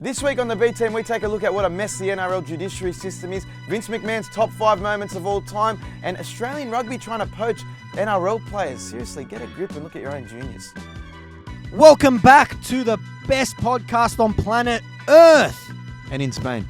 This week on the B Team, we take a look at what a mess the NRL Judiciary system is, Vince McMahon's top 5 moments of all time, and Australian rugby trying to poach NRL players. Seriously, get a grip and look at your own juniors. Welcome back to the best podcast on planet Earth. And in Spain.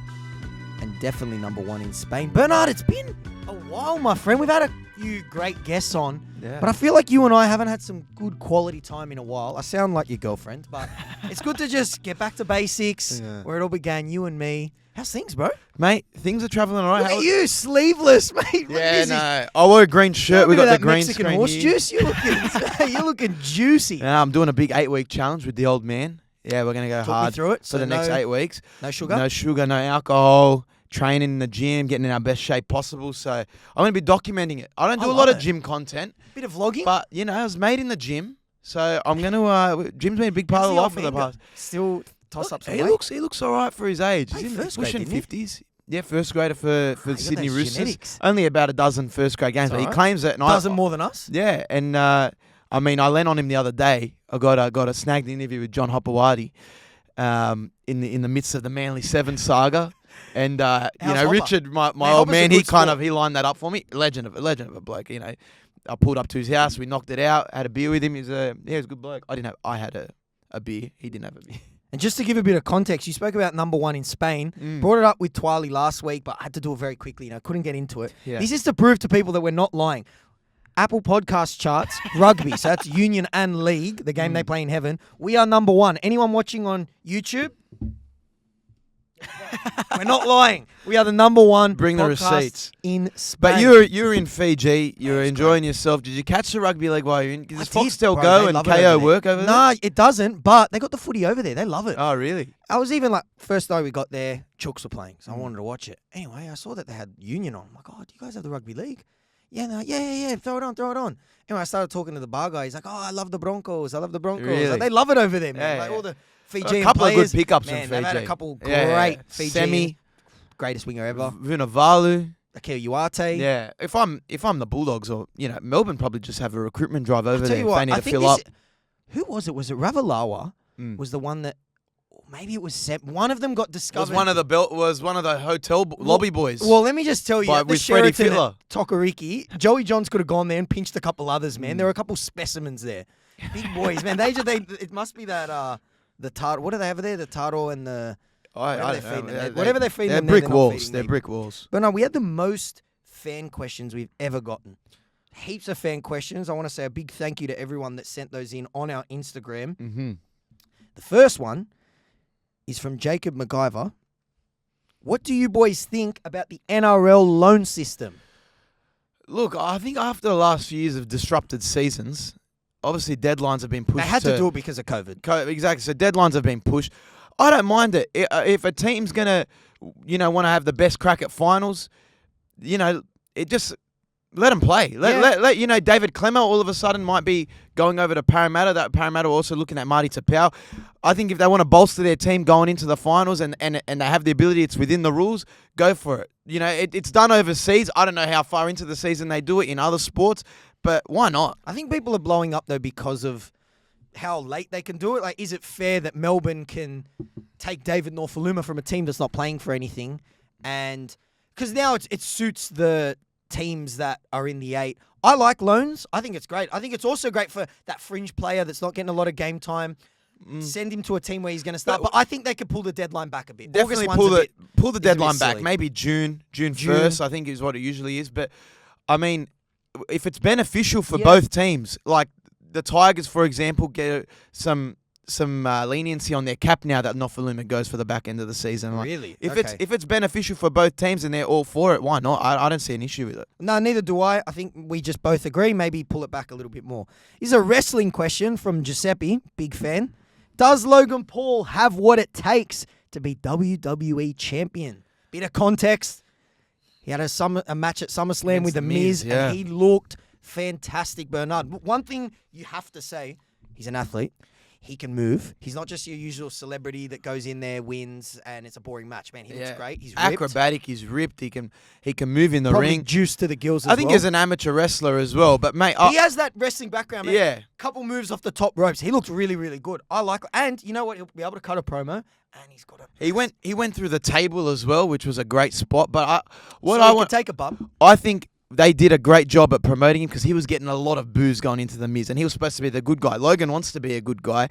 And definitely number 1 in Spain. Bernard, it's been a while, my friend. We've had a few great guests on. Yeah. But I feel like you and I haven't had some good quality time in a while. I sound like your girlfriend, but it's good to just get back to basics, where it all began, you and me. How's things, bro? Mate, things are travelling all right. Look at you, sleeveless, mate. Yeah, no. I wore a green shirt. We got the green Mexican screen horse here. juice. You're looking juicy. Yeah, I'm doing a big 8-week challenge with the old man. Yeah, we're going to go Talk me hard through it. for So the next 8 weeks. No sugar? No sugar, no alcohol. Training in the gym, getting in our best shape possible. So I'm going to be documenting it. I don't do a lot of gym content. Bit of vlogging? But, you know, I was made in the gym. So I'm going to... gym's been a big part of life for the past... Still toss up some He weight? looks all right for his age. Played He's in the first grade, pushing didn't 50s. Yeah, first grader for got Sydney those Roosters. genetics. Only about a dozen first grade games, That's but he all right. claims it. And Dozen more than us? Yeah, and I lent on him the other day. I got a snagged interview with John Hopewadi in the midst of the Manly 7 saga. And Hopper? Richard, my old Hopper's a man, good sport. he lined that up for me. Legend of a bloke. You know, I pulled up to his house. We knocked it out. Had a beer with him. He was a good bloke. I had a beer. He didn't have a beer. And just to give a bit of context, you spoke about number 1 in Spain. Brought it up with Twali last week, but I had to do it very quickly. Couldn't get into it. Yeah. This is to prove to people that we're not lying. Apple Podcast charts, rugby, so that's Union and League, the game they play in heaven. We are number 1. Anyone watching on YouTube? We're not lying. We are the number 1 Bring the podcast receipts. in Spain. But you're in Fiji. You're enjoying yourself. Did you catch the rugby league while you're in? Does Foxtel Go and KO work over there? Nah, it doesn't, but they got the footy over there. They love it. Oh, really? I was even like, first day we got there, Chooks were playing, so I wanted to watch it. Anyway, I saw that they had Union on. I'm like, oh, do you guys have the rugby league? Yeah, throw it on. Anyway, I started talking to the bar guy. He's like, oh, I love the Broncos. Really? Like, they love it over there, man. Yeah, like yeah. all the Fijian A couple players, of good pickups man, from they've had Fiji. a couple Yeah. great Fijian. Semi. Greatest winger ever. Vunivalu. Akil Uate. Yeah. If I'm the Bulldogs or Melbourne probably just have a recruitment drive over I'll tell there you if what, they need I to think fill up. who was it? Was it Ravalawa? Was the one that, maybe it was one of them got discovered. Was one of the hotel lobby boys. Well, let me just tell you, at the with Freddie Sheraton Fittler. at Tokariki, Joey Johns could have gone there and pinched a couple others, man. There were a couple specimens there. Big boys, man. It must be that, the Taro. What do they have there? The Taro and the... Whatever they feed them. They're brick they're not walls. feeding They're me. brick walls. But no, we had the most fan questions we've ever gotten. Heaps of fan questions. I want to say a big thank you to everyone that sent those in on our Instagram. Mm-hmm. The first one is from Jacob MacGyver. What do you boys think about the NRL loan system? Look, I think after the last few years of disrupted seasons, obviously deadlines have been pushed. They had to do it because of COVID. Exactly. So deadlines have been pushed. I don't mind it. If a team's gonna, want to have the best crack at finals, it just let them play. Let David Clemmer all of a sudden might be going over to Parramatta. That Parramatta are also looking at Marty Tapau. I think if they want to bolster their team going into the finals and they have the ability, it's within the rules, go for it. It's done overseas. I don't know how far into the season they do it in other sports, but why not? I think people are blowing up, though, because of how late they can do it. Like, is it fair that Melbourne can take David Norfoluma from a team that's not playing for anything? And because now it suits the teams that are in the 8. I like loans. I think it's great. I think it's also great for that fringe player that's not getting a lot of game time. Send him to a team where he's going to start. But I think they could pull the deadline back a bit. Definitely pull the deadline back. Maybe June 1st, I think is what it usually is. But, I mean, if it's beneficial for both teams, like the Tigers, for example, get some leniency on their cap now that Nofaluma goes for the back end of the season. Like, Really? If Okay. it's beneficial for both teams and they're all for it, why not? I don't see an issue with it. No, neither do I. I think we just both agree. Maybe pull it back a little bit more. Here's a wrestling question from Giuseppe, big fan. Does Logan Paul have what it takes to be WWE champion? Bit of context. He had a match at SummerSlam Against with The The Miz, Miz, yeah. and he looked fantastic, Bernard. One thing you have to say, he's an athlete. he can move. He's not just your usual celebrity that goes in there, wins, and it's a boring match. Man, he looks great. He's ripped. Acrobatic. He's ripped. He can move in the Probably ring. Juice to the gills as I think well. he's an amateur wrestler as well. But mate, He has that wrestling background. Man. Yeah. Couple moves off the top ropes. He looks really, really good. I like. And you know what? He'll be able to cut a promo. And he's got a. He went through the table as well, which was a great spot. But He can take a bump. I think they did a great job at promoting him because he was getting a lot of boos going into the Miz, and he was supposed to be the good guy. Logan wants to be a good guy.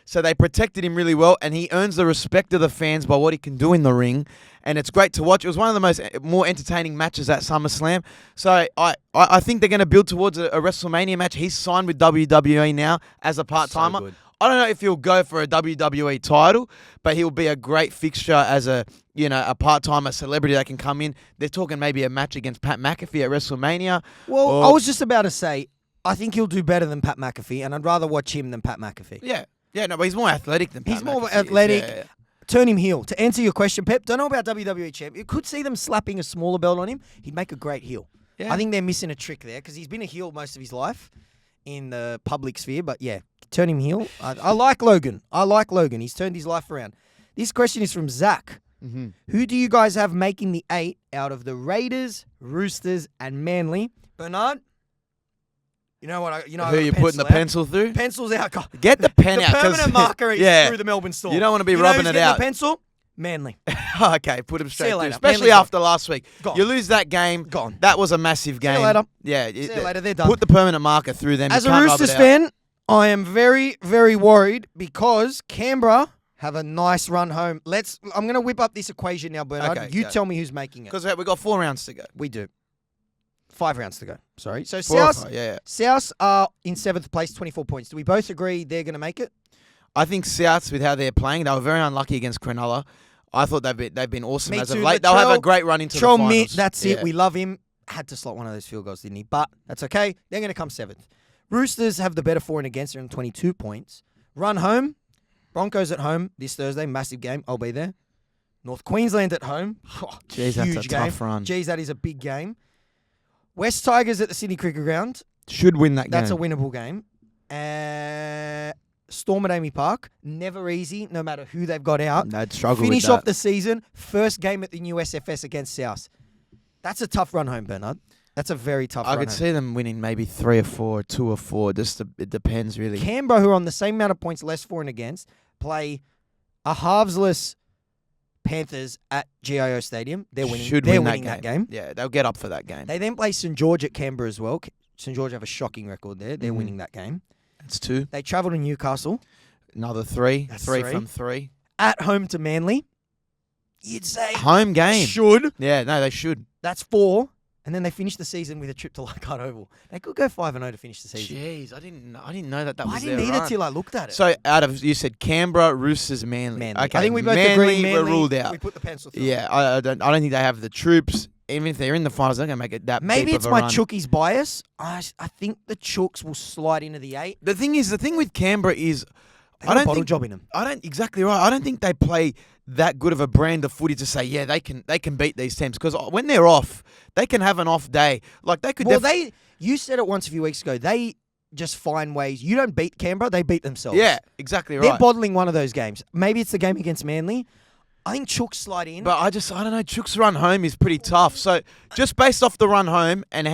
So they protected him really well, and he earns the respect of the fans by what he can do in the ring. And it's great to watch. It was one of the more entertaining matches at SummerSlam. So I think they're going to build towards a WrestleMania match. He's signed with WWE now as a part-timer. So good. I don't know if he'll go for a WWE title, but he'll be a great fixture as a part-timer celebrity that can come in. They're talking maybe a match against Pat McAfee at WrestleMania. Well, I was just about to say, I think he'll do better than Pat McAfee, and I'd rather watch him than Pat McAfee. Yeah, no, but he's more athletic than Pat McAfee. He's more athletic. Yeah. Turn him heel. To answer your question, Pep, don't know about WWE champ. You could see them slapping a smaller belt on him. He'd make a great heel. Yeah. I think they're missing a trick there because he's been a heel most of his life in the public sphere. But yeah, turn him heel. I like Logan. He's turned his life around. This question is from Zach. Mm-hmm. Who do you guys have making the 8 out of the Raiders, Roosters, and Manly? Bernard? You know what? Who are you putting the pencil through? Pencil's out. God. Get the pen out. The permanent marker is through the Melbourne Storm. You don't want to be You know rubbing who's it getting out. The pencil? Manly. Okay, put him See straight you through. later. Especially Manly's after last week. Gone. You lose that game. Gone. That was a massive game. See you later. Yeah. See you later. They're done. Put the permanent marker through them. As You a can't rub Roosters it out. fan, I am very, very worried because Canberra have a nice run home. I'm going to whip up this equation now, Bernard. Okay, you go. tell me who's making it. Because we've got 4 rounds to go. We do. 5 rounds to go. Sorry. So 4 or South 5, yeah. South are in 7th place, 24 points. Do we both agree they're going to make it? I think Souths, with how they're playing, they were very unlucky against Cronulla. I thought they've been awesome Me as too, of late. but They'll have a Trell- great run into the Trell finals. Mitt, that's it. Yeah. We love him. Had to slot one of those field goals, didn't he? But that's okay. They're going to come 7th. Roosters have the better for and against. They're on 22 points. Run home. Broncos at home this Thursday. Massive game. I'll be there. North Queensland at home. Oh, Jeez, that's a huge game. tough run. Jeez, that is a big game. West Tigers at the Sydney Cricket Ground. Should win that game. That's a winnable game. Storm at Amy Park. Never easy, no matter who they've got out. They'd struggle Finish with that. off the season. First game at the new SFS against South. That's a tough run home, Bernard. That's a very tough I run could home. see them winning maybe 3 or 4, 2 or 4. It depends, really. Canberra, who are on the same amount of points, less for and against, play a halvesless Panthers at GIO Stadium. They're winning. They're winning that game. Yeah, they'll get up for that game. They then play St. George at Canberra as well. St. George have a shocking record there. They're winning that game. That's 2. They travel to Newcastle. Another 3. That's 3 3. from 3. At home to Manly. You'd say Home game. should. Yeah, no, they should. That's 4. And then they finish the season with a trip to Leichhardt Oval. They could go 5-0 to finish the season. Jeez, I didn't know that was I their didn't need run. it till I looked at it. So you said Canberra, Roosters, Manly. Manly. Okay, I think we both Manly agree Manly. were ruled out. We put the pencil through. Yeah, I don't think they have the troops. Even if they're in the finals, they're going to make it that Maybe deep it's of a my run. Chookies bias. I think the Chooks will slide into the 8. The thing with Canberra is, They got a bottle job in them. exactly right. I don't think they play that good of a brand of footy to say, yeah, they can beat these teams, because when they're off, they can have an off day. Like they could. Well, you said it once a few weeks ago. They just find ways. You don't beat Canberra; they beat themselves. Yeah, exactly right. They're bottling one of those games. Maybe it's the game against Manly. I think Chooks slide in. But I don't know. Chook's run home is pretty tough. So just based off the run home and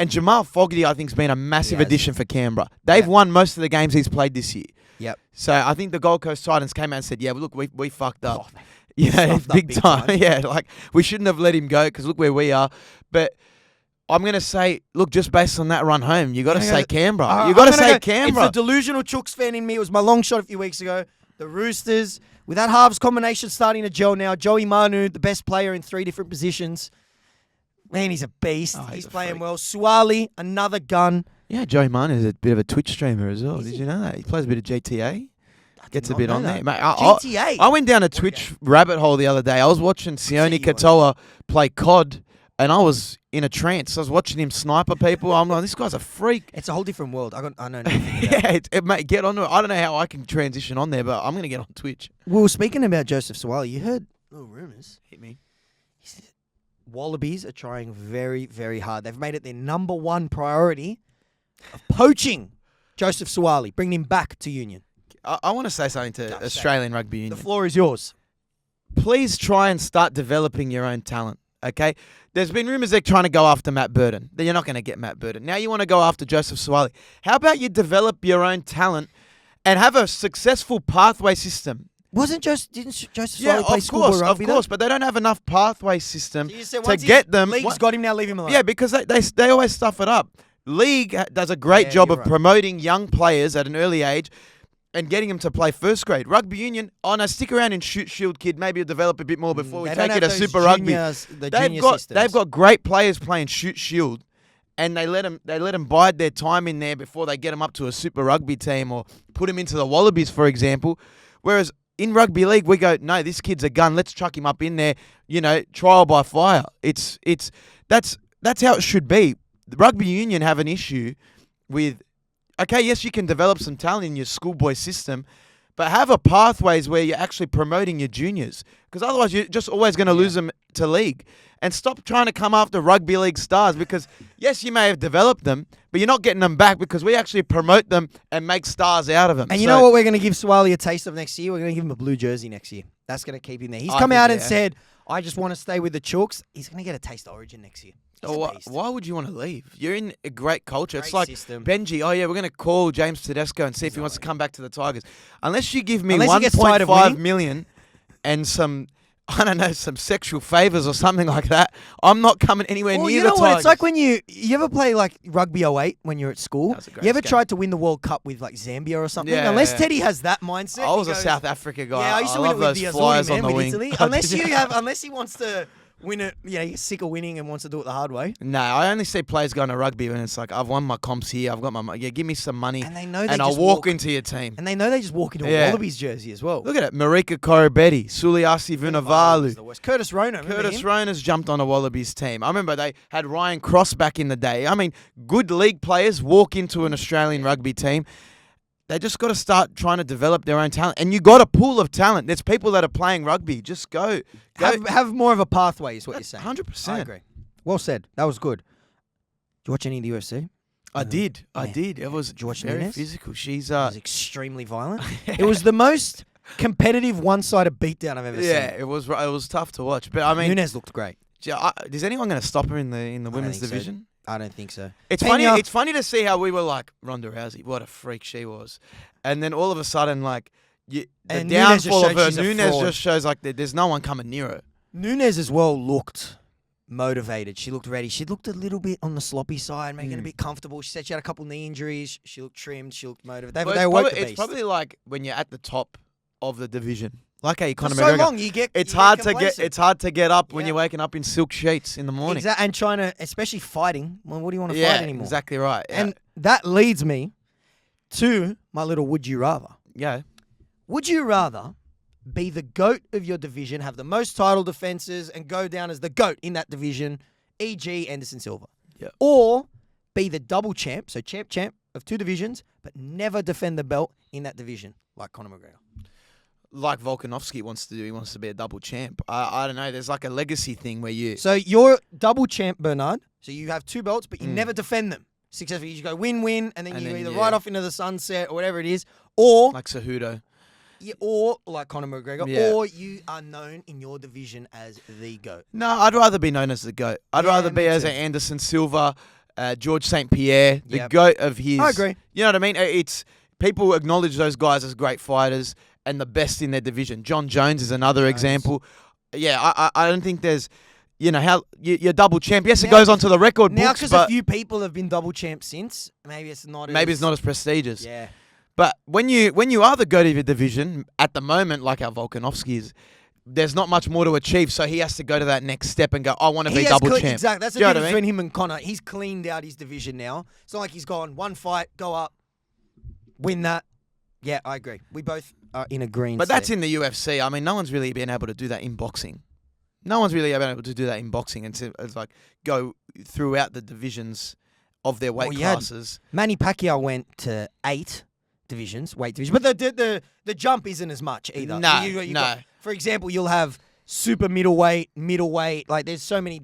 Jamal Fogarty, I think, has been a massive addition for Canberra. They've won most of the games he's played this year. Yep. So I think the Gold Coast Titans came out and said, yeah, well, look, we fucked up. Oh, Yeah, big time. time. Yeah, like we shouldn't have let him go because look where we are. But I'm going to say, look, just based on that run home, you got to say Canberra. You got to say Canberra. It's the delusional Chooks fan in me. It was my long shot a few weeks ago. The Roosters, with that halves combination starting to gel now. Joey Manu, the best player in 3 different positions. Man, he's a beast. He's a playing freak. well. Suwali, another gun. Yeah, Joey Manu is a bit of a Twitch streamer as well. Did you know that? He plays a bit of GTA. Gets a not bit know on that. there. Mate, GTA? I went down a Twitch rabbit hole the other day. I was watching Sione you were. Katoa play COD, and I was in a trance. I was watching him sniper people. I'm like, this guy's a freak. It's a whole different world. I know nothing about Yeah, mate, get on to it. I don't know how I can transition on there, but I'm going to get on Twitch. Well, speaking about Joseph Suwali, you heard little rumours. Hit me. Wallabies are trying very, very hard. They've made it their number 1 priority of poaching Joseph Suwali, bringing him back to Union. I want to say something to Australian Rugby Union. The floor is yours. Please try and start developing your own talent, okay? There's been rumours they're trying to go after Matt Burton. You're not going to get Matt Burton. Now you want to go after Joseph Suwali. How about you develop your own talent and have a successful pathway system? Didn't Joseph Suwali play schoolboy rugby? Of course, but they don't have enough pathway system So to get them. League's got him now, leave him alone. Yeah, because they always stuff it up. League does a great job of promoting young players at an early age and getting them to play first grade. Rugby union, stick around in Shoot Shield, kid. Maybe you'll develop a bit more before we take it to Super Rugby. They've got great players playing Shoot Shield, and they let them bide their time in there before they get them up to a Super Rugby team or put them into the Wallabies, for example. Whereas in rugby league, we go, no, this kid's a gun. Let's chuck him up in there. Trial by fire. That's how it should be. The rugby union have an issue with. Okay, yes, you can develop some talent in your schoolboy system, but have a pathways where you're actually promoting your juniors. Because otherwise, you're just always going to lose them to league. And stop trying to come after rugby league stars because, yes, you may have developed them, but you're not getting them back because we actually promote them and make stars out of them. And you know what we're going to give Suwali a taste of next year? We're going to give him a blue jersey next year. That's going to keep him there. He's come out and said, I just want to stay with the Chooks. He's going to get a taste of Origin next year. Why would you want to leave? You're in a great culture. It's like system. Benji. Oh yeah, we're going to call James Tedesco and see if he wants to come back to the Tigers. Unless you give me Unless 1.5 million and some, I don't know, some sexual favors or something like that, I'm not coming anywhere near the Tigers. What? It's like when you ever play like Rugby 08 when you're at school. You ever tried to win the World Cup with like Zambia or something? Yeah, Unless Teddy has that mindset. I was a South Africa guy. Yeah, I used to win it with those the flyers Azuri, on the wing. Italy. Unless he wants to win it, he's sick of winning and wants to do it the hard way. No, I only see players going to rugby when it's like, I've won my comps here, I've got my give me some money, and they know I'll walk into your team. And they know they just walk into a Wallabies jersey as well. Look at it, Marika Korobetti, Suliasi Vunivalu. Curtis Rona. Curtis Rona's jumped on a Wallabies team. I remember they had Ryan Cross back in the day. I mean, good league players walk into an Australian rugby team. They just got to start trying to develop their own talent. And you got a pool of talent. There's people that are playing rugby. Just go. Have more of a pathway is what you're saying. 100%. I agree. Well said. That was good. Did you watch any of the UFC? I did. It was very Nunes? physical. She's It was extremely violent. It was the most competitive one-sided beatdown I've ever seen. Yeah, it was tough to watch. But I mean, Nunes looked great. Is anyone going to stop her in the women's division? I don't think so. It's funny. It's funny to see how we were like Ronda Rousey. What a freak she was, and then all of a sudden, like the downfall of her, Nunes just shows like there's no one coming near her. Nunes as well looked motivated. She looked ready. She looked a little bit on the sloppy side, making it a bit comfortable. She said she had a couple knee injuries. She looked trimmed. She looked motivated. It's probably like when you're at the top of the division. Like how you kind of so long you get. It's hard to get up when you're waking up in silk sheets in the morning. Exactly, and trying to, especially fighting. Well, what do you want to fight anymore? Exactly right. Yeah. And that leads me to my little would you rather. Yeah. Would you rather be the GOAT of your division, have the most title defenses, and go down as the GOAT in that division, e.g. Anderson Silva? Yeah. Or be the double champ, so champ of two divisions, but never defend the belt in that division, like Conor McGregor? Like Volkanovski wants to do. He wants to be a double champ. I don't know. There's like a legacy thing where you... So you're double champ, Bernard. So you have two belts, but you never defend them successfully. You just go win, and then you either ride off into the sunset or whatever it is, or... Like Cejudo. Yeah, or like Conor McGregor, or you are known in your division as the GOAT. No, I'd rather be known as the GOAT. I'd rather be as an Anderson Silva, George St. Pierre, the GOAT of his... I agree. You know what I mean? It's... People acknowledge those guys as great fighters and the best in their division. John Jones is another example. Yeah, I don't think there's, how you're double champ. Yes, it goes onto the record books. Now, because a few people have been double champs since, maybe it's not as prestigious. Yeah. But when you are the GOAT of your division, at the moment, like our Volkanovski is, there's not much more to achieve. So he has to go to that next step and go, I want to be double champ. Exactly. That's the difference between him and Conor. He's cleaned out his division now. It's not like he's gone one fight, go up, win that. Yeah, I agree. We both are in agreement. But that's in the UFC. I mean, no one's really been able to do that in boxing. No one's really been able to do that in boxing and it's like go throughout the divisions of their weight classes. Manny Pacquiao went to 8 divisions, weight divisions, but the jump isn't as much either. No. For example, you'll have super middleweight. Like there's so many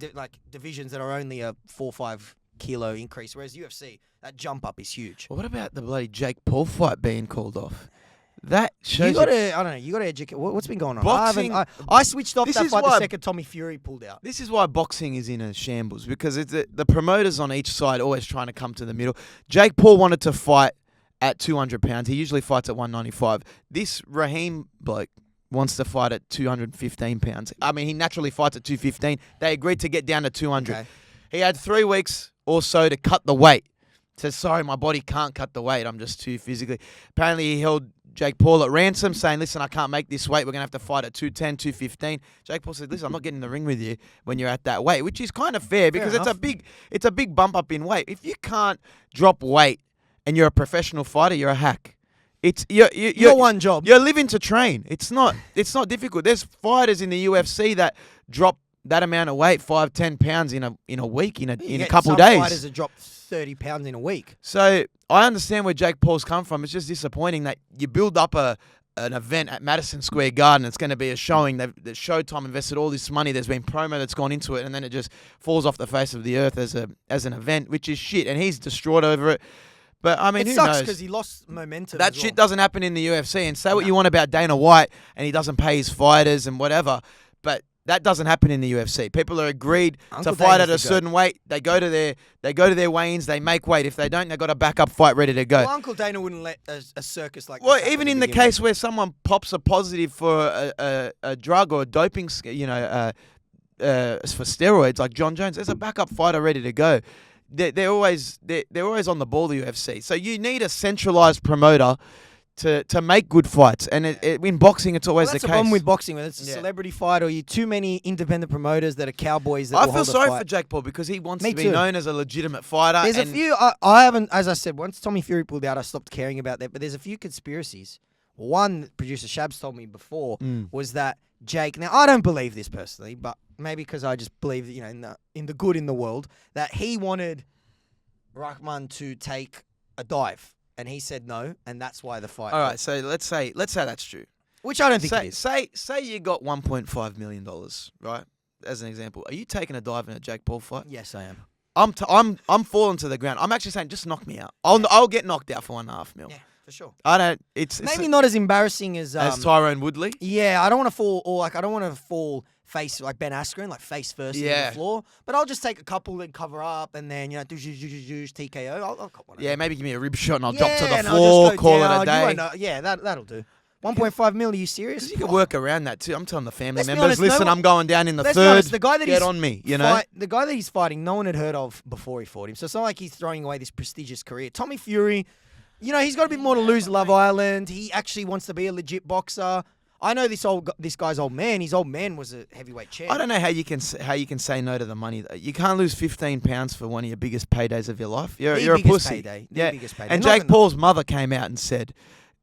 divisions that are only a 4 or 5 kilo increase, whereas UFC, that jump up is huge. Well, what about the bloody Jake Paul fight being called off? That shows You gotta, I don't know. You gotta educate. What's been going on? Boxing- I switched off This that is fight why- the second Tommy Fury pulled out. This is why boxing is in a shambles, because it's the promoters on each side always trying to come to the middle. Jake Paul wanted to fight at 200 pounds. He usually fights at 195. This Raheem bloke wants to fight at 215 pounds. I mean, he naturally fights at 215. They agreed to get down to 200. Okay. He had 3 weeks or so to cut the weight. Says, sorry, my body can't cut the weight. I'm just too physically. Apparently, he held Jake Paul at ransom, saying, listen, I can't make this weight. We're going to have to fight at 210, 215. Jake Paul said, listen, I'm not getting in the ring with you when you're at that weight, which is kind of fair because it's a big bump up in weight. If you can't drop weight and you're a professional fighter, you're a hack. You're one job. You're living to train. It's not difficult. There's fighters in the UFC that drop that amount of weight, 5-10 pounds in a week, in a couple days. Some fighters that drop 30 pounds in a week. So I understand where Jake Paul's come from. It's just disappointing that you build up an event at Madison Square Garden. It's going to be a showing. The Showtime invested all this money. There's been promo that's gone into it, and then it just falls off the face of the earth as an event, which is shit. And he's distraught over it. But I mean, It who sucks knows? because he lost momentum. That as shit well. doesn't happen in the UFC. And say what you want about Dana White, and he doesn't pay his fighters and whatever, but that doesn't happen in the UFC. People are agreed Uncle to fight Dana's at a the certain weight. They go to their weigh-ins. They make weight. If they don't, they've got a backup fight ready to go. Well, Uncle Dana wouldn't let a circus like Well, this happen even at in the beginning. case where someone pops a positive for a drug or a doping, for steroids, like John Jones, there's a backup fighter ready to go. They're always on the ball, the UFC. So you need a centralized promoter to make good fights. And in boxing, it's always That's the the case. problem with boxing when it's a Yeah. celebrity fight or you too many independent promoters that are cowboys that I will feel hold the sorry fight. for Jake Paul because he wants Me to be too. known as a legitimate fighter. There's a and few. I haven't, as I said, once Tommy Fury pulled out, I stopped caring about that. But there's a few conspiracies. One that producer Shabs told me before was that Jake. Now I don't believe this personally, but maybe because I just believe that, in the good in the world, that he wanted Rahman to take a dive, and he said no, and that's why the fight. All right, so let's say that's true. Which I don't think it is. Say you got $1.5 million, right? As an example, are you taking a dive in a Jake Paul fight? Yes, I am. I'm falling to the ground. I'm actually saying just knock me out. I'll get knocked out for $1.5 million. Yeah, for sure. I don't. It's Maybe not as embarrassing as Tyrone Woodley. Yeah, I don't want to fall, or I don't want to fall face like Ben Askren, like face first on the floor. But I'll just take a couple and cover up, and then TKO. I'll cop one. Yeah, maybe give me a rib shot and I'll drop to the and I'll floor, just go call down. it a day. You won't know. Yeah, that'll do. 1.5 mil. Are you serious? You can work around that too. I'm telling the family Let's be members, honest, no listen, one- I'm going down in the Let's be third. honest, the guy that Get he's on me, you know. the guy that he's fighting, no one had heard of before he fought him. So it's not like he's throwing away this prestigious career. Tommy Fury, he's got a bit more to lose. Love Island. He actually wants to be a legit boxer. I know this guy's old man. His old man was a heavyweight champ. I don't know how you can say no to the money. You can't lose 15 pounds for one of your biggest paydays of your life. You're a biggest pussy. payday. The Yeah, biggest payday. and Not Jake enough. Paul's mother came out and said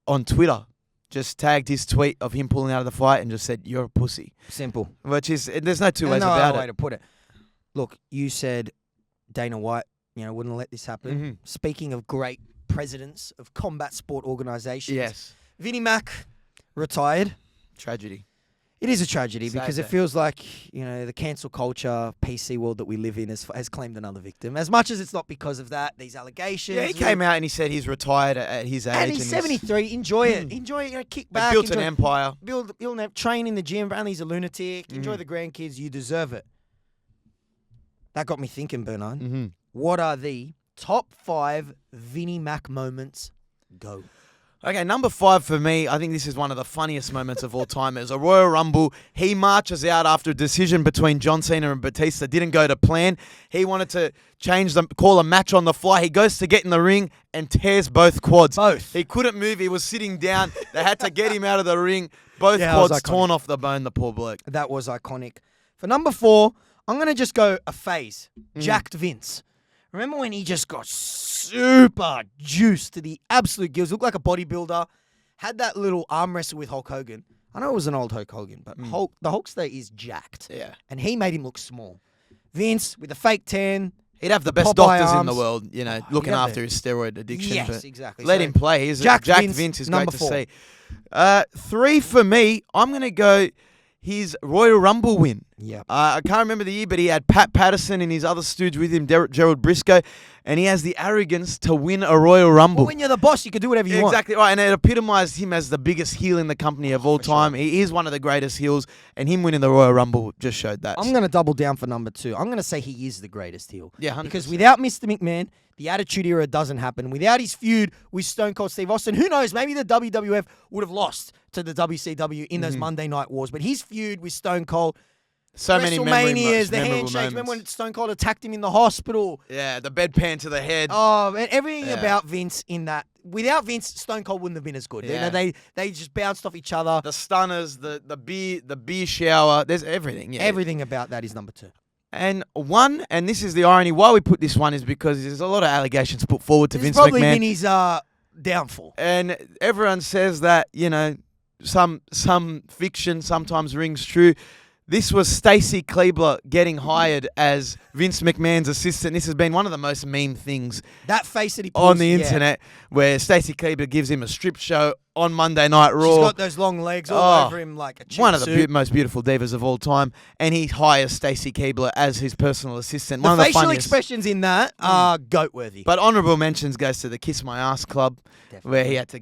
on Twitter, just tagged his tweet of him pulling out of the fight and just said, "You're a pussy." Simple. Which is there's no two There's ways no about other way it. to put it. Look, you said Dana White, wouldn't let this happen. Mhm. Speaking of great presidents of combat sport organizations, Yes, Vinny Mac retired. tragedy. It is a tragedy Sad because it day. feels like, the cancel culture, PC world that we live in has claimed another victim. As much as it's not because of that, these allegations. Yeah, he came out and he said he's retired at his age. And he's 73. Enjoy it. Enjoy it. Kick back. built an enjoy, empire. train in the gym. Apparently he's a lunatic. Enjoy Mhm. the grandkids. You deserve it. That got me thinking, Bernard. Mm-hmm. What are the top 5 Vinny Mac moments? Go. Okay, number 5 for me, I think this is one of the funniest moments of all time. It was a Royal Rumble. He marches out after a decision between John Cena and Batista didn't go to plan. He wanted to call a match on the fly. He goes to get in the ring and tears both quads. Both. He couldn't move. He was sitting down. They had to get him out of the ring. Both Yeah, that was quads iconic. torn off the bone, the poor bloke. That was iconic. For number 4, I'm going to just go a phase. Jacked Vince. Remember when he just got super juiced to the absolute gills? Looked like a bodybuilder. Had that little arm wrestle with Hulk Hogan. I know it was an old Hulk Hogan, but the Hulkster is jacked. Yeah. And he made him look small. Vince with a fake tan. He'd have the best Popeye doctors in the arms. world, looking have after his steroid addiction. Yes, but exactly. Let So, him play. He's Jack Jack Vince, Vince is number great 4. to see. 3 for me, I'm going to go his Royal Rumble win. Yeah. I can't remember the year, but he had Pat Patterson and his other stooge with him, Gerald Briscoe, and he has the arrogance to win a Royal Rumble. Well, when you're the boss, you can do whatever you want. Exactly right, and it epitomised him as the biggest heel in the company of all time. Sure. He is one of the greatest heels, and him winning the Royal Rumble just showed that. I'm going to double down for number 2. I'm going to say he is the greatest heel. Yeah, 100%. Because without Mr. McMahon, the Attitude Era doesn't happen. Without his feud with Stone Cold Steve Austin, who knows, maybe the WWF would have lost to the WCW in those Monday Night Wars. But his feud with Stone Cold, so many WrestleManias, the memorable handshakes. moments. Remember when Stone Cold attacked him in the hospital? Yeah, the bedpan to the head. Oh, and everything about Vince in that. Without Vince, Stone Cold wouldn't have been as good. Yeah. You know, they just bounced off each other. The stunners, the beer shower. There's everything. Yeah. Everything about that is number 2. And this is the irony, why we put this one is because there's a lot of allegations put forward to It's Vince probably McMahon. Vinny's downfall. And everyone says that, some fiction sometimes rings true. This was Stacy Keibler getting hired as Vince McMahon's assistant. This has been one of the most meme things That face that he pulls, on the internet, where Stacy Keibler gives him a strip show on Monday Night Raw. She's got those long legs all over him like a cheap One of the suit. most beautiful divas of all time, and he hires Stacy Keibler as his personal assistant. The One of the facial funniest. expressions in that are goat-worthy. But honourable mentions goes to the Kiss My Ass Club, Definitely. where he had to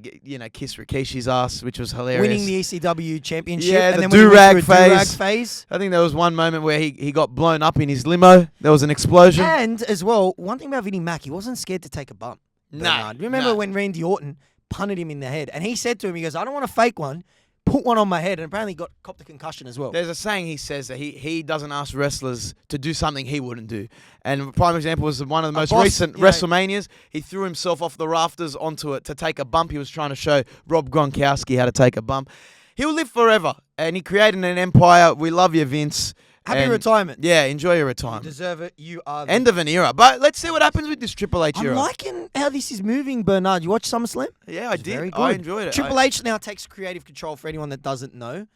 kiss Rikishi's ass, which was hilarious. Winning the ECW championship. Yeah, and the then when he went do-rag through a do-rag phase. phase. I think there was one moment where he got blown up in his limo. There was an explosion. And as well, one thing about Vinny Mac, he wasn't scared to take a bump. Bernard. Remember when Randy Orton punted him in the head? And he said to him, he goes, I don't want to fake one. Put one on my head. And apparently copped a concussion as well. There's a saying he says that he doesn't ask wrestlers to do something he wouldn't do. And a prime example was one of the most recent WrestleManias. He threw himself off the rafters onto it to take a bump. He was trying to show Rob Gronkowski how to take a bump. He'll live forever. And he created an empire. We love you, Vince. Happy retirement. Yeah, enjoy your You retirement. deserve it. You are the End of an era. But let's see what happens with this Triple H era. I'm liking how this is moving, Bernard. You watch SummerSlam? Yeah, I It's did. very I good. enjoyed it. Triple H now takes creative control for anyone that doesn't know.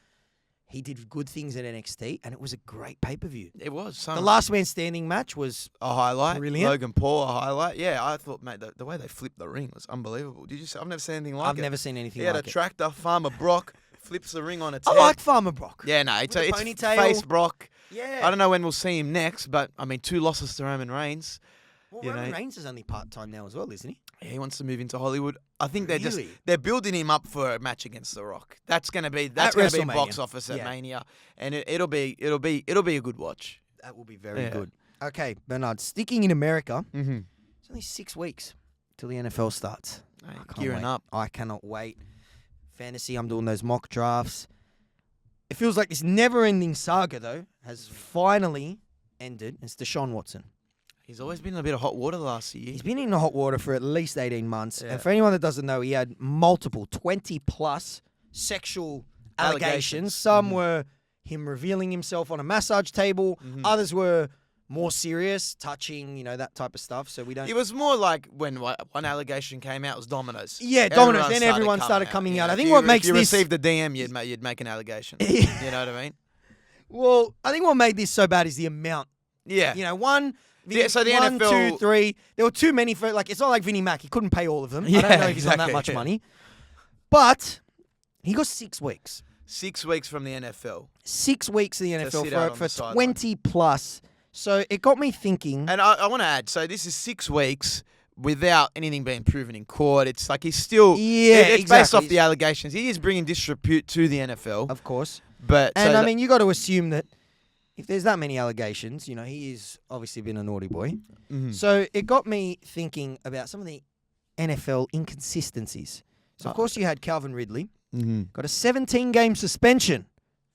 He did good things at NXT, and it was a great pay-per-view. It was. The last man standing match was a highlight. Brilliant. Logan Paul, a highlight. Yeah, I thought, mate, the way they flipped the ring was unbelievable. Did you see? I've never seen anything like it. I've never seen anything He had like a it. tractor, Farmer Brock, flips the ring on its I head. like Farmer Brock. Yeah, no, it's With the ponytail. face Brock. Yeah. I don't know when we'll see him next, but, 2 losses to Roman Reigns. Well, you Roman know. Reigns is only part-time now as well, isn't he? He wants to move into Hollywood. I think Really? they're building him up for a match against The Rock. That's gonna be At WrestleMania. WrestleMania. Box office at Yeah. Mania, and it'll be a good watch. That will be very Yeah. good. Okay, Bernard, sticking in America, Mm-hmm. it's only 6 weeks till the NFL starts. I can't Gearing wait. up. I cannot wait. Fantasy, I'm doing those mock drafts. It feels like this never-ending saga, though, has finally ended. It's Deshaun Watson. He's always been in a bit of hot water the last year. He's been in the hot water for at least 18 months. Yeah. And for anyone that doesn't know, he had multiple 20-plus sexual allegations. Some were him revealing himself on a massage table. Others were more serious, touching, that type of stuff. So we don't... It was more like when one allegation came out, it was Domino's. Yeah, Domino's. Then everyone started coming out. I think what makes if you this... received a DM, you'd make an allegation. You know what I mean? Well, I think what made this so bad is the amount. Yeah. One, So the one, NFL 2, 3. There were too many for it's not like Vinny Mac. He couldn't pay all of them. I Yeah, don't know if he's on that exactly. much money. But he got 6 weeks. 6 weeks from the NFL. 6 weeks in the To sit out NFL on the for sideline. 20 plus. So it got me thinking. And I want to add, so this is 6 weeks without anything being proven in court. It's like he's still... Yeah, it's based exactly. off the allegations. He is bringing disrepute to the NFL. Of course. But And so I mean, you got to assume that if there's that many allegations, he is obviously been a naughty boy. Mhm. So it got me thinking about some of the NFL inconsistencies. So, of course, you had Calvin Ridley. Got a 17-game suspension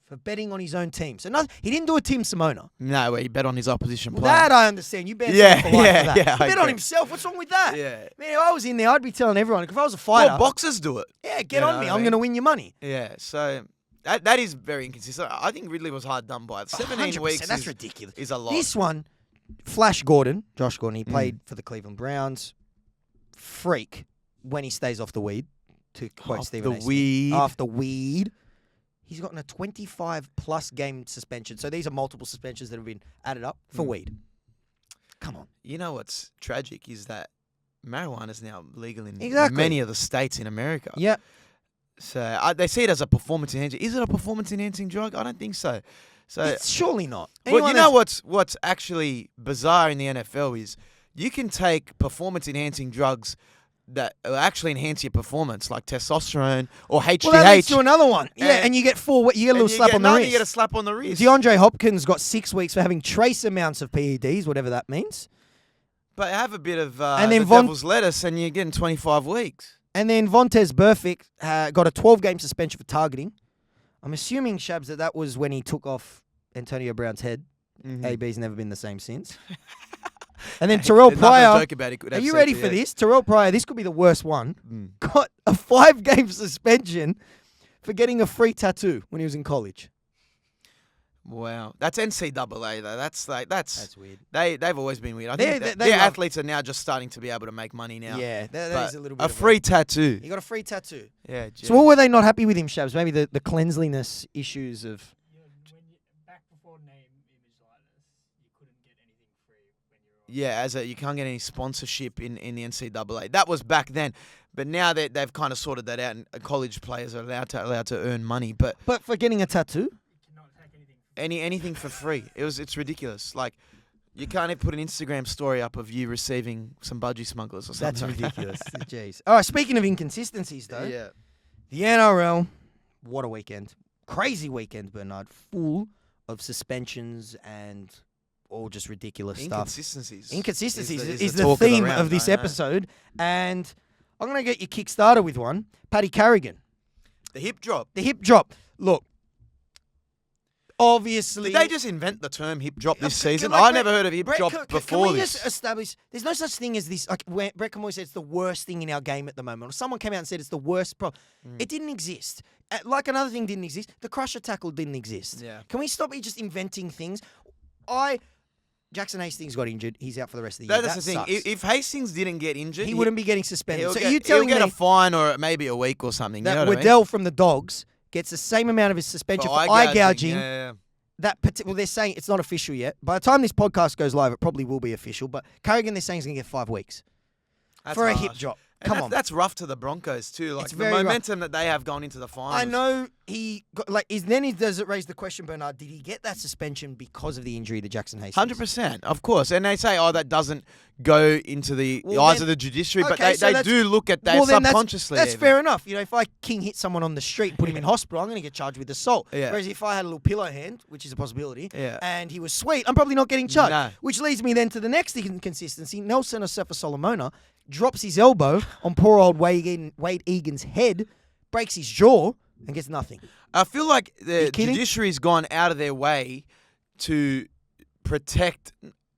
for betting on his own team. So he didn't do a Tim Simona. No, where he bet on his opposition Well, player. that I understand. You bet Yeah, for life yeah, for that. yeah, He I bet on agree. himself. What's wrong with that? Yeah. Man, if I was in there, I'd be telling everyone. If I was a fighter, Well, boxers do it. yeah, get You know on me. what I I'm mean? going to win your money. Yeah, so that is very inconsistent. I think Ridley was hard done by. 17 100%, weeks that's is ridiculous. is a lot. This one, Josh Gordon, he played for the Cleveland Browns. Freak when he stays off the weed, to quote Off Stephen the A. Smith. weed. Off the weed. He's gotten a 25-plus game suspension. So these are multiple suspensions that have been added up for weed. Come on. You know what's tragic is that marijuana is now legal in Exactly. many of the states in America. Yeah. So they see it as a performance enhancing. Is it a performance enhancing drug? I don't think so. So It's surely not. well, Anyone you know that's- what's actually bizarre in the NFL is you can take performance-enhancing drugs that actually enhance your performance, like testosterone or HGH. Well, that leads to another one. Yeah, And- and you get 4. You get a little and you slap get on the nothing, wrist. You get a slap on the wrist. DeAndre Hopkins got 6 weeks for having trace amounts of PEDs, whatever that means. But have a bit of And then the devil's lettuce, and you're getting 25 weeks. And then Vontez Burfict got a 12-game suspension for targeting. I'm assuming, Shabs, that was when he took off Antonio Brown's head. Mm-hmm. AB's never been the same since. And then Terrell There's nothing to Pryor. joke about. He could Are have you ready CTE. for this? Terrell Pryor, this could be the worst one, Mm. got a 5-game suspension for getting a free tattoo when he was in college. Wow, that's NCAA though. That's weird. They've always been weird. I They- think they their love- athletes are now just starting to be able to make money now. Yeah, that But is a little bit a of free tattoo. He got a free tattoo. Yeah. So what were they not happy with him, Shabs? Maybe the cleanliness issues of... Back before name, image, likeness, you couldn't get anything free when you're on. Yeah, you can't get any sponsorship in the NCAA. That was back then, but now they've kind of sorted that out, and college players are allowed to earn money. But But for getting a tattoo? You cannot take anything. anything for free, it's ridiculous. Like you can't even put an Instagram story up of you receiving some budgie smugglers or That's something. ridiculous. Jeez. All right, speaking of inconsistencies, though, Yeah. the NRL, what a weekend. Crazy weekend, Bernard. Full of suspensions and all just ridiculous stuff. Inconsistencies. Inconsistencies is is the the talk of the theme round, of this I know. episode. And I'm going to get you kick-started with one. Paddy Carrigan. The hip drop. The hip drop. Look, obviously... Did they just invent the term hip drop this Can- season? like, I never heard of hip Brett, drop can before we this. just establish there's no such thing as this? Like when Brett Kamoy said it's the worst thing in our game at the moment, or someone came out and said it's the worst problem. It didn't exist. Like another thing didn't exist. The crusher tackle didn't exist. Yeah. Can we stop just inventing things? Jackson Hastings got injured. He's out for the rest of the year. That's That the thing. sucks. If Hastings didn't get injured, he wouldn't be getting suspended. He'll So get, you telling he'll get me a fine or maybe a week or something. that you know what Waddell from the Dogs gets the same amount of his I suspension mean? for eye gouging? Yeah. Well, they're saying it's not official yet. By the time this podcast goes live, it probably will be official. But Carrigan, they're saying he's going to get 5 weeks That's for a harsh. hip drop. And Come on. that's rough to the Broncos too. Like It's the very rough. momentum that they have gone into the finals. I know he got, does it raise the question, Bernard? Did he get that suspension because of the injury to Jackson Hastings? 100%, of course. And they say, that doesn't go into the Well, eyes then- of the judiciary, but Okay, so they that's- do look at that Well, then subconsciously. That's even. fair enough. You know, if I king hit someone on the street and put him in hospital, I'm going to get charged with assault. Yeah. Whereas if I had a little pillow hand, which is a possibility, Yeah. and he was sweet, I'm probably not getting charged. No. Which leads me then to the next inconsistency. Nelson Asafa-Solomona drops his elbow on poor old Wade Egan's head, breaks his jaw, and gets nothing. I feel like the you kidding? judiciary's gone out of their way to protect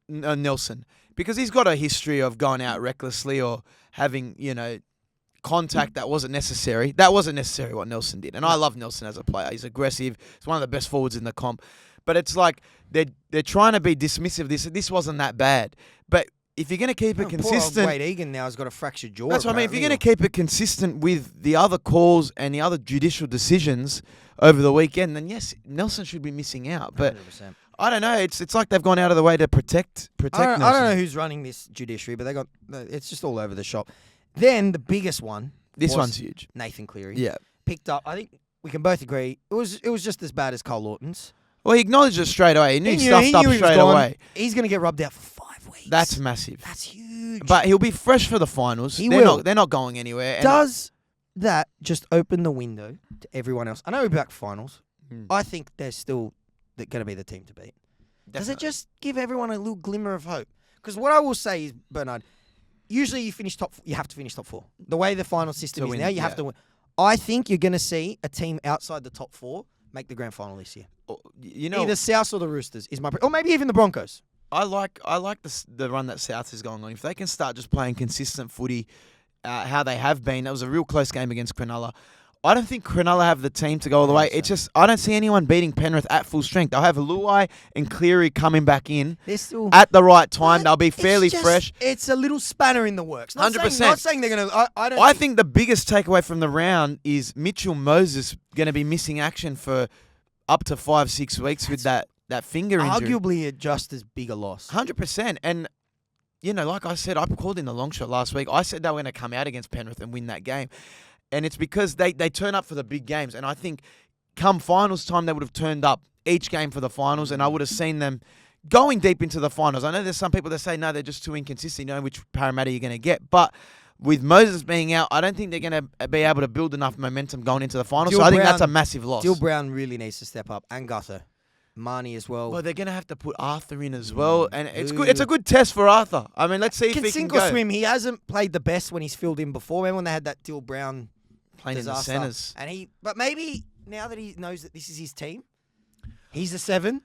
Nelson because he's got a history of going out recklessly or having, contact that wasn't necessary. That wasn't necessary what Nelson did. And I love Nelson as a player. He's aggressive. He's one of the best forwards in the comp. But it's like they're trying to be dismissive. This wasn't that bad. But if you're going to keep it Poor old consistent, Wade Egan now has got a fractured jaw. that's what I mean. If you're going to apparently. keep it consistent with the other calls and the other judicial decisions over the weekend, then yes, Nelson should be missing out. But 100%. I don't know. It's like they've gone out of the way to protect I Nelson. don't know who's running this judiciary, but it's just all over the shop. Then the biggest one, This was one's huge. Nathan Cleary. Yeah. Picked up. I think we can both agree it was just as bad as Carl Lawton's. Well, he acknowledged it straight away. He knew He stuffed up he was straight gone. away. He's going to get rubbed out for 5 weeks. That's massive. That's huge. But he'll be fresh for the finals. He they're will. Not, they're not going anywhere. And does that just open the window to everyone else? I know we're back finals. Hmm. I think they're still going to be the team to beat. Does it Definitely. just give everyone a little glimmer of hope? Because what I will say is, Bernard, usually you have to finish top 4. The way the final system To is win, now, you have yeah. to win. I think you're going to see a team outside the top 4 make the grand final this year. Either South or the Roosters is my, or maybe even the Broncos. I like the run that South is going on. If they can start just playing consistent footy, how they have been, that was a real close game against Cronulla. I don't think Cronulla have the team to go all the way. It's just I don't see anyone beating Penrith at full strength. They'll have Luai and Cleary coming back in They're still at the right time. But They'll be it's fairly just- fresh. It's a little spanner in the works. 100%. Not saying they're going to. I don't. I think the biggest takeaway from the round is Mitchell Moses going to be missing action for up to 5-6 weeks with that finger injury. arguably just as big a loss. 100%. And, like I said, I called in the long shot last week. I said they were going to come out against Penrith and win that game. And it's because they turn up for the big games. And I think come finals time, they would have turned up each game for the finals, and I would have seen them going deep into the finals. I know there's some people that say, no, they're just too inconsistent. You know which Parramatta you're going to get. But with Moses being out, I don't think they're going to be able to build enough momentum going into the finals. So I think that's a massive loss. Dill Brown really needs to step up, and Gutho. Marnie as well. Well, they're going to have to put Arthur in as well, and it's good. It's a good test for Arthur. I mean, let's see if he can sink go. or swim. He hasn't played the best when he's filled in before. Remember when they had that Dill Brown playing disaster? in the centres. But maybe now that he knows that this is his team, he's the 7.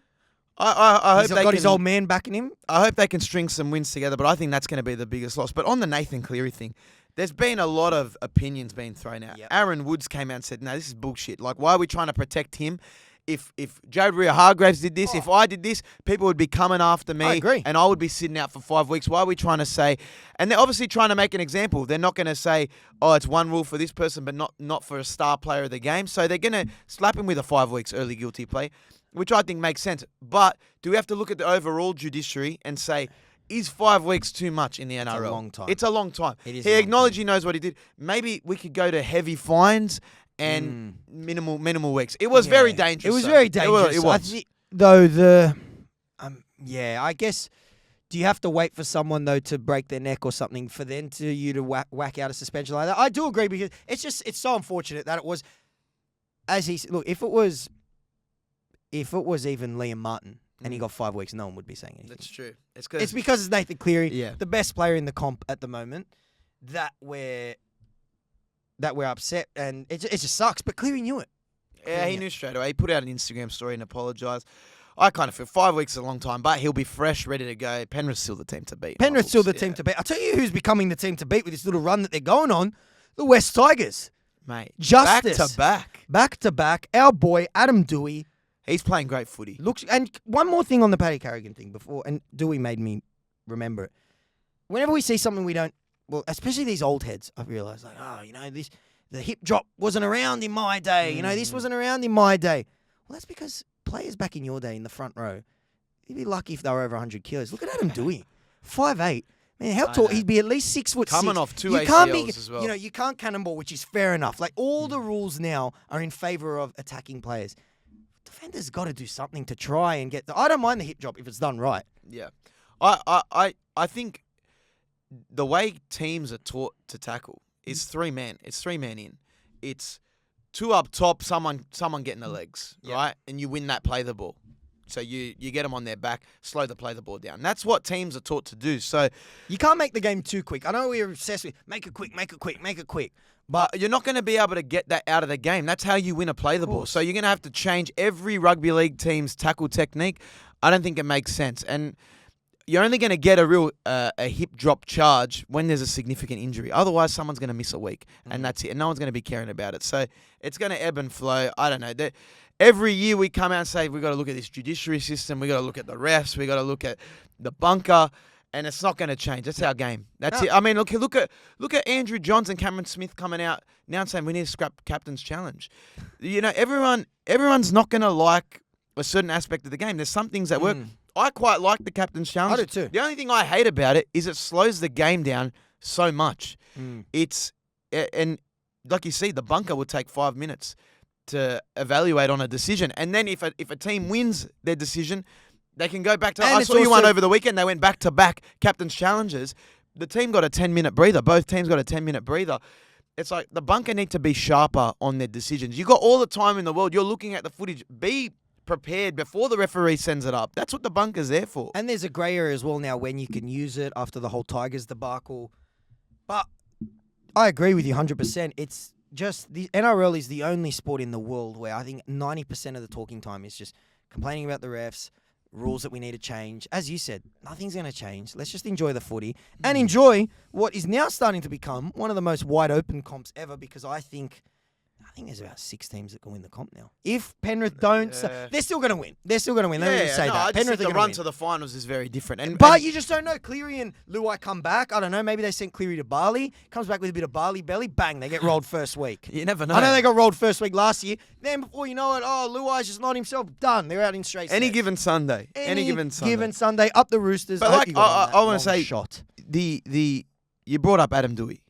I hope He's got his old man backing him. I hope they can string some wins together, but I think that's going to be the biggest loss. But on the Nathan Cleary thing, there's been a lot of opinions being thrown out. Yep. Aaron Woods came out and said, no, this is bullshit. Like, why are we trying to protect him? If Jared Rea-Hargraves did this, if I did this, people would be coming after me. I agree. And I would be sitting out for 5 weeks. Why are we trying to say... And they're obviously trying to make an example. They're not going to say, oh, it's one rule for this person, but not for a star player of the game. So they're going to slap him with a 5 weeks early guilty plea, which I think makes sense. But do we have to look at the overall judiciary and say... Is 5 weeks too much in the NRL? It's a long time. It's a long time. It is he acknowledged he knows what he did. Maybe we could go to heavy fines and minimal weeks. It was very dangerous. It was very dangerous. It was. I guess, do you have to wait for someone, though, to break their neck or something for them to whack out a suspension like that? I do agree, because it's so unfortunate that it was, as he said, look, if it was even Liam Martin, and he got 5 weeks, no one would be saying anything. That's true. It's because it's Nathan Cleary, Yeah. the best player in the comp at the moment, that we're upset, and it just sucks. But Cleary knew it. Yeah, he knew straight away. He put out an Instagram story and apologised. I kind of feel 5 weeks is a long time, but he'll be fresh, ready to go. Penrith's still the team to beat. Penrith's still the team to beat. I'll tell you who's becoming the team to beat with this little run that they're going on: the West Tigers. Mate. Justice. Back to back. Back to back. Our boy Adam Dewey. He's playing great footy. And one more thing on the Paddy Carrigan thing before, and Dewey made me remember it. Whenever we see something we don't, well, especially these old heads, I've realised, like, the hip drop wasn't around in my day. This wasn't around in my day. Well, that's because players back in your day in the front row, you'd be lucky if they were over 100 kilos. Look at Adam Dewey, 5'8". Man, how tall? He'd be at least 6 foot. Coming 6. off 2 ACLs as well. You can't cannonball, which is fair enough. Like, all the rules now are in favour of attacking players. Defenders got to do something to try and get. I don't mind the hip drop if it's done right. Yeah, I think the way teams are taught to tackle is 3 man. It's 3 man in. It's 2 up top, someone getting the legs, right, and you win that play the ball. So you get them on their back, slow the play the ball down. That's what teams are taught to do. So you can't make the game too quick. I know we're obsessed with make it quick. But you're not going to be able to get that out of the game. That's how you win a play the ball. So you're going to have to change every rugby league team's tackle technique. I don't think it makes sense. And you're only going to get a real a hip drop charge when there's a significant injury. Otherwise, someone's going to miss a week, and that's it. And no one's going to be caring about it. So it's going to ebb and flow. I don't know. Every year we come out and say, we've got to look at this judiciary system. We've got to look at the refs. We've got to look at the bunker. And it's not going to change. That's our game. That's it. I mean, look at Andrew Johns and Cameron Smith coming out now and saying we need to scrap captain's challenge. Everyone's not going to like a certain aspect of the game. There's some things that work. I quite like the captain's challenge. I do too. The only thing I hate about it is it slows the game down so much. And like you see, the bunker will take 5 minutes to evaluate on a decision, and then if a team wins their decision, they can go back to... I saw you one over the weekend. They went back-to-back captain's challenges. The team got a 10-minute breather. Both teams got a 10-minute breather. It's like the bunker need to be sharper on their decisions. You got all the time in the world. You're looking at the footage. Be prepared before the referee sends it up. That's what the bunker's there for. And there's a grey area as well now when you can use it after the whole Tigers debacle. But I agree with you 100%. It's just the NRL is the only sport in the world where I think 90% of the talking time is just complaining about the refs, rules that we need to change. As you said, nothing's going to change. Let's just enjoy the footy and enjoy what is now starting to become one of the most wide open comps ever, because I think there's about 6 teams that can win the comp now. If Penrith don't, they're still going to win. They're still going to win. Let me just say that. I just Penrith think are the gonna run win. to the finals is very different. But you just don't know. Cleary and Luai come back. I don't know. Maybe they sent Cleary to Bali. Comes back with a bit of Bali belly. Bang, they get rolled first week. You never know. I know they got rolled first week last year. Then before you know it, Luai's just not himself. Done. They're out in straight Any sets. given Sunday. Any given Sunday. Up the Roosters. But I want to say, shot. you brought up Adam Dewey.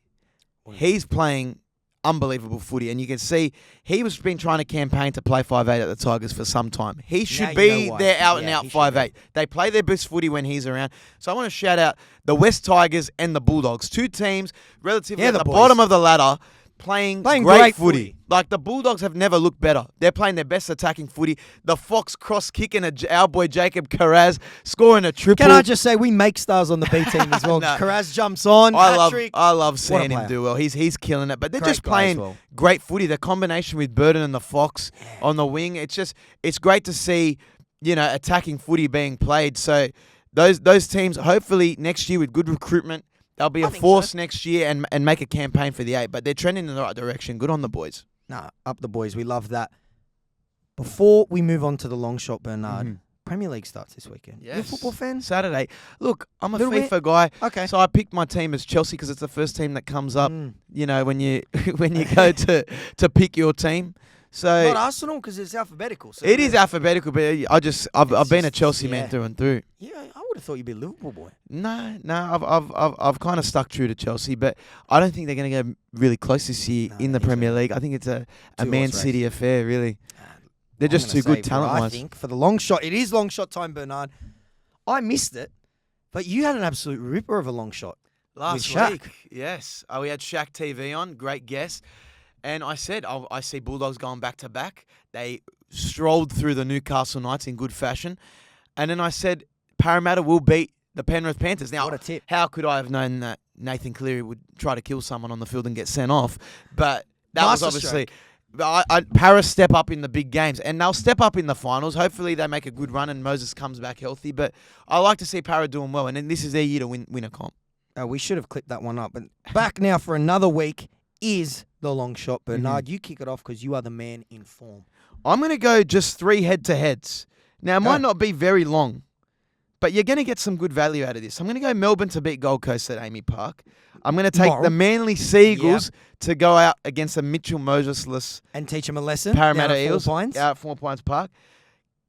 He's playing unbelievable footy. And you can see he was been trying to campaign to play 5'8" at the Tigers for some time. He should you be know why. their out and Yeah, out he should be. 5'8". They play their best footy when he's around. So I want to shout out the West Tigers and the Bulldogs. Two teams relatively Yeah, at the the boys. bottom of the ladder. Playing great great footy. footy. Like, the Bulldogs have never looked better. They're playing their best attacking footy. The Fox cross kicking our boy Jacob Carraz scoring a triple. Can I just say we make stars on the B team as well? No. Carraz jumps on. I love What a seeing him player. do well. He's killing it. But they're Great just guy as playing well. great footy. The combination with Burden and the Fox on the wing, it's great to see, attacking footy being played. So those teams, hopefully next year with good recruitment, they'll be I a think force so. next year and make a campaign for the 8. But they're trending in the right direction. Good on the boys. Nah, up the boys. We love that. Before we move on to the long shot, Bernard, Premier League starts this weekend. You a Yes. football fan? Saturday. Look, I'm a Little FIFA bit. guy. Okay. So I picked my team as Chelsea because it's the first team that comes up, Mm. when you when you go to pick your team. So Not Arsenal because it's alphabetical. So it is alphabetical, but I've been a just- Chelsea yeah. man through and through. Yeah, I would have thought you'd be a Liverpool boy. No, I've kind of stuck true to Chelsea, but I don't think they're going to go really close this year No, in the I think so. Premier League. I think it's a Two-horse Man race. City affair, really. They're I'm just gonna too good say, bro, I talent-wise. think for the long shot, it is long shot time, Bernard. I missed it, but you had an absolute ripper of a long shot. Last Shaq. week, yes. We had Shaq TV on, great guest. And I said, I see Bulldogs going back to back. They strolled through the Newcastle Knights in good fashion. And then I said, Parramatta will beat the Penrith Panthers. Now, What a tip. how could I have known that Nathan Cleary would try to kill someone on the field and get sent off? But that was obviously... Paris step up in the big games, and they'll step up in the finals. Hopefully they make a good run and Moses comes back healthy. But I like to see Para doing well, and then this is their year to win a comp. We should have clipped that one up. But back now for another week is the long shot. Mm-hmm. Bernard, you kick it off because you are the man in form. I'm going to go just 3 head-to-heads. Now, it Go. might not be very long, but you're going to get some good value out of this. I'm going to go Melbourne to beat Gold Coast at Amy Park. I'm going to take Moral. the Manly Seagulls to go out against the Mitchell Mosesless And teach him a lesson. Parramatta down at Eels 4 Pines. out at 4 Pines Park.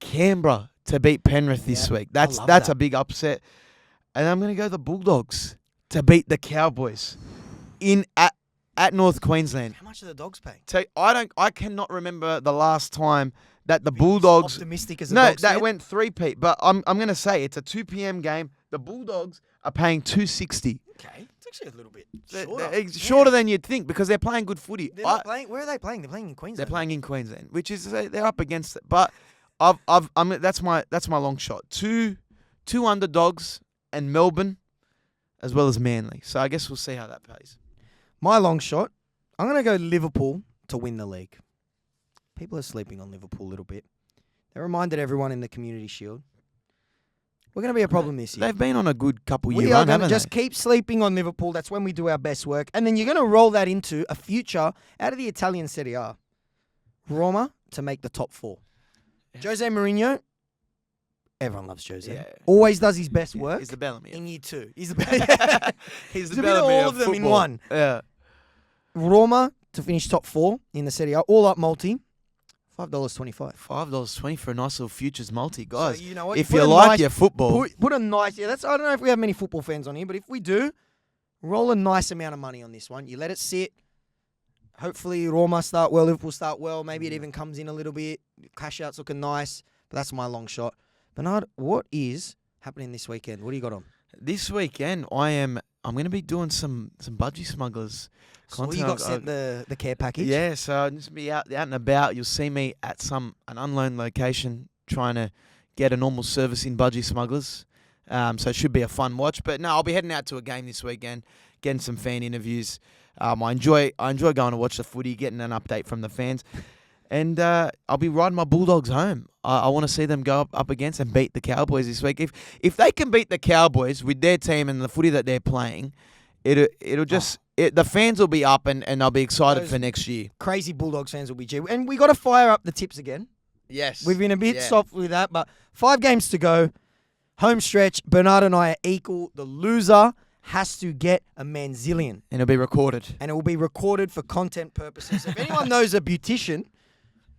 Canberra to beat Penrith this Yeah, week. I That's love that's that. a big upset. And I'm going to go the Bulldogs to beat the Cowboys at North Queensland. How much are the dogs paying? I cannot remember the last time that the Bulldogs. Optimistic as a No, Dogs that fan? went 3-peat. But I'm going to say it's a 2 p.m. game. The Bulldogs are paying $2.60. Okay, it's actually a little bit They're- shorter. It's shorter than you'd think because they're playing good footy. They're not playing. Where are they playing? They're playing in They're Queensland. playing in Queensland, which is they're up against it. But that's my long shot. Two underdogs and Melbourne, as well as Manly. So I guess we'll see how that plays. My long shot, I'm going to go Liverpool to win the league. People are sleeping on Liverpool a little bit. They reminded everyone in the Community Shield. We're going to be a problem this year. They've been on a good couple year We are run, going to haven't just they? keep sleeping on Liverpool. That's when we do our best work. And then you're going to roll that into a future out of the Italian Serie A. Roma to make the top 4. Jose Mourinho, everyone loves Jose. Yeah. Always does his best work. He's the Bellamy. in year 2. He's the best. He's He's a bit of all of them in one. Yeah. Roma to finish top 4 in the Serie A. All up multi. $5.25. $5.20 for a nice little futures multi, guys. So you know what? If Put you a like nice- your football, Put a nice, I don't know if we have many football fans on here, but if we do, roll a nice amount of money on this one. You let it sit. Hopefully Roma start well, Liverpool start well. Maybe it even comes in a little bit. Cash out's looking nice, but that's my long shot. Bernard, what is happening this weekend? What do you got on? this weekend I'm going to be doing some budgie smugglers. So you got sent the care package? Yeah, so I'll just be out and about. You'll see me at an unknown location trying to get a normal service in budgie smugglers. So it should be a fun watch. But no, I'll be heading out to a game this weekend, getting some fan interviews. I enjoy going to watch the footy, getting an update from the fans. And I'll be riding my Bulldogs home. I want to see them go up against and beat the Cowboys this week. If they can beat the Cowboys with their team and the footy that they're playing, it'll just the fans will be up and they'll be excited Those for next year. Crazy Bulldogs fans will be due. And we got to fire up the tips again. Yes, We've been a bit soft with that, but 5 games to go. Home stretch. Bernard and I are equal. The loser has to get a manzillion. and it'll be recorded. And it will be recorded for content purposes. If anyone knows a beautician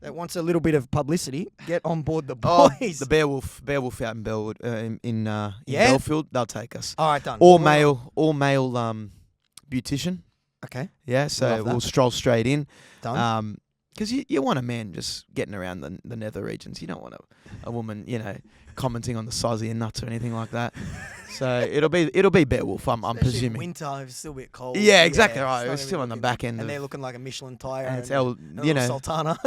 that wants a little bit of publicity, get on board the boys. The Beowulf out in Bellwood, in Yeah? Belfield, they'll take us. All right, done. All male beautician. Okay. Yeah, so Love that. we'll stroll straight in. Done. Because you want a man just getting around the nether regions. You don't want a woman, commenting on the size of your nuts or anything like that. So it'll be Beowulf. I'm Especially in presuming. winter, it's still a bit cold. Yeah, exactly it's right. not We're gonna still be on the looking- back end. and they're looking like a Michelin tire. And it's and Sultana.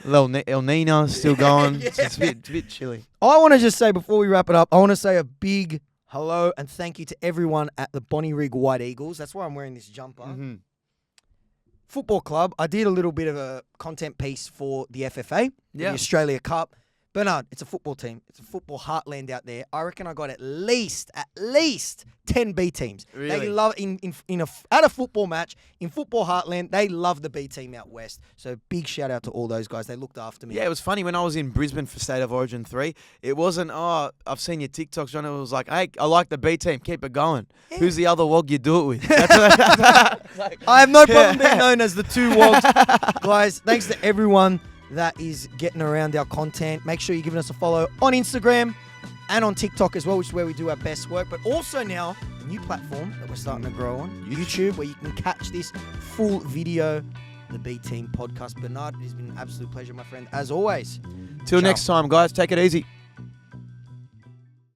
El Nino's still going. Yeah. It's a bit chilly. I want to just say before we wrap it up, I want to say a big hello and thank you to everyone at the Bonnie Rig White Eagles. That's why I'm wearing this jumper. Mm-hmm. Football club. I did a little bit of a content piece for the FFA, Yeah. the Australia Cup. Bernard, it's a football team. It's a football heartland out there. I reckon I got at least 10 B teams. They Really? love at a football match in football heartland. They love the B team out west. So big shout out to all those guys. They looked after me. Yeah, it was funny when I was in Brisbane for State of Origin 3. It wasn't, I've seen your TikToks, John. It was like, hey, I like the B team. Keep it going. Yeah. Who's the other wog you do it with? That's what I have no problem being known as the two wogs. Guys, thanks to everyone that is getting around our content. Make sure you're giving us a follow on Instagram and on TikTok as well, which is where we do our best work. But also now, a new platform that we're starting to grow on, YouTube, where you can catch this full video, the B Team podcast. Bernard, it has been an absolute pleasure, my friend, as always. Till Ciao. next time, guys. Take it easy.